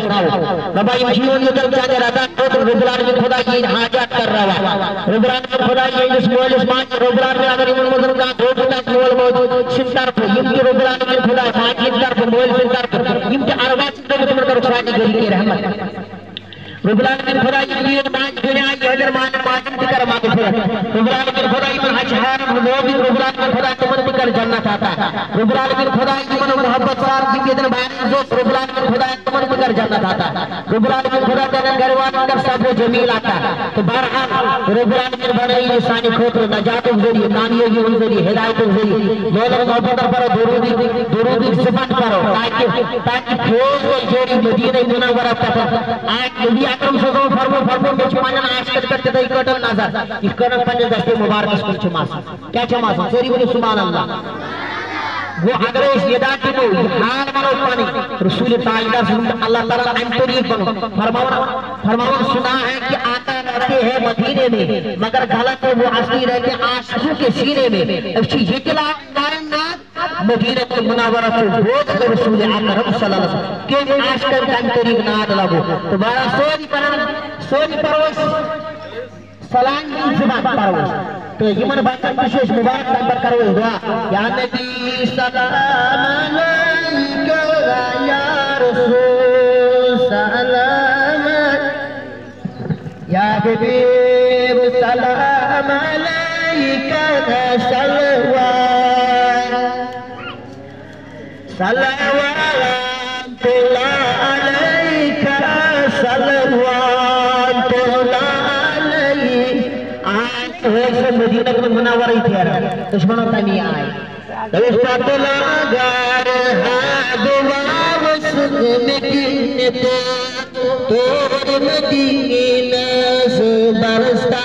सुनाओ बाबा ये जीवन में जब जाने रहता तो रुबलान में खुदा की हाजत कर रहा है रुबलान में खुदा ये इस मोल इस मान रुबलान में अगर इमन मदन का दो तक मोल मौजूद सिंदर को इनके रुबलान में खुदा मां सिंदर को मोल सिंदर को इनके अरबा सिंदर को कर खुदा की गरी की रहमत रुबलान में खुदा ये मां दुनिया के हजर मान माजिम कर मां रुबलान में खुदा इमन अशहार नबी रुबलान में खुदा तुमन कर जन्नत आता रुबलान में खुदा इमन मोहब्बत सार के दिन बात जो रुबलान में खुदा तुमन कर जन्नत आता रुबलान में खुदा तेरे गरवान कर सब जमील आता तो बहरहाल रुबलान में बड़े इंसानी खोत्र नजात जरिए नानियों की जरिए हिदायत जरिए मौला मोहब्बत पर दुरूदी ज़बान करो ताकि फौज व जोड़ी मदीना मुनव्वरा तक आज नबी अकरम सल्लल्लाहु अलैहि वसल्लम में चमाना आज करते दई कटल नजर इकरम पंज दस्ते मुबारक स्कूल चमास क्या चमास सरी बोले सुभान अल्लाह वो अगर इस यदात को हाल मानो पानी रसूल ताला अल्लाह ताला अंतरी बनो फरमावन सुना है कि आका रहते हैं मदीने में मगर गलत है वो असली रहते आशिकों के सीने में अच्छी जितला कायनात मदीना के मुनव्वरा से बोझ रसूल अकरम सल्लल्लाहु अलैहि वसल्लम के आशिक अंतरी नाद लगो तो बड़ा सोच परवश सलाम की जुबान परवश तो इमन बात विशेष मुबारक नंबर करो दुआ या नबी सलाम अलैका या रसूल सलाम या हबीब सलाम अलैका सलवात अलैका सलवात अलैका मदीना के मुनव्वरा ही थे दुश्मनों का नहीं आए दोस्त लगा दुआ वसन की तोर मदीना से बरसता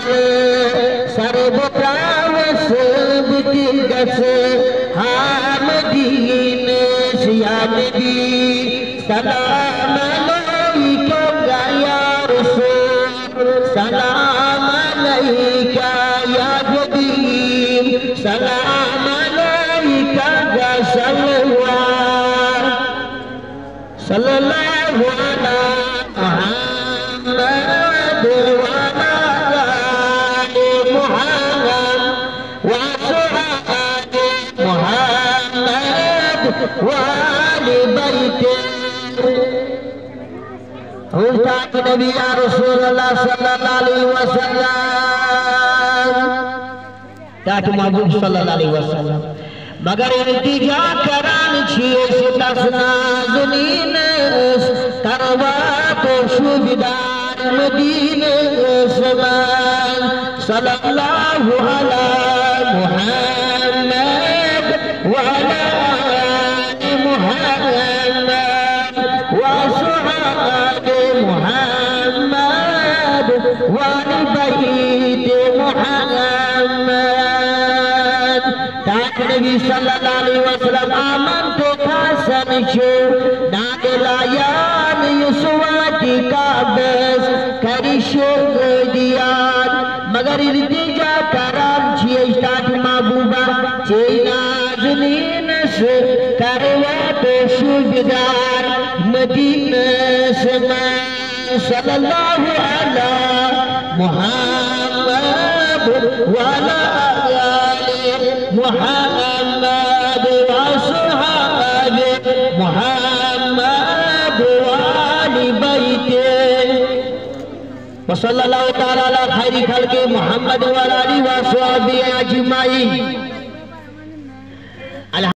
सर्व प्रावस बुद्धि गस हाँ मदीना से या नबी सलाम अलैका या रसूल सलाम अलैका या हबीब सलाम अलैका या सल्लल्लाहु अलैहि मुहम्मद व आले मुहम्मद व असहाबे मुहम्मद व आले बैते हुज़ात नबी या रसूलुल्लाह सल्लल्लाहु अलैहि वसल्लम ताकि महबूब सल्लल्लाहु अलैहि वसल्लम मगर इल्तिजा करान छिए सितास नाज़नीन करवा तो शुबिदार मदीने समान सल्लल्लाहु अला मुहम्मद व अला आलि मुहम्मद व असहाबे मुहम्मद व अहले बैत मुहम्मद नबी सल्लल्लाहु अलैहि वसल्लम आमन तो खासन छो नादलायान युसवाती का बस करिशो दियान मगर इल्तिजा कराम छिए स्टार्ट महबूबा चे नाज़नीन से करवा तो शुबदार मदीना समान सल्लल्लाहु अला मुहम्मद व अला मुहम्मद व असहाबे मुहम्मद व आलि बैते व सल्लल्लाहु तआला अला खैरि खल्क़ि मुहम्मद व आलिहि व असहाबिहि अजमाइन।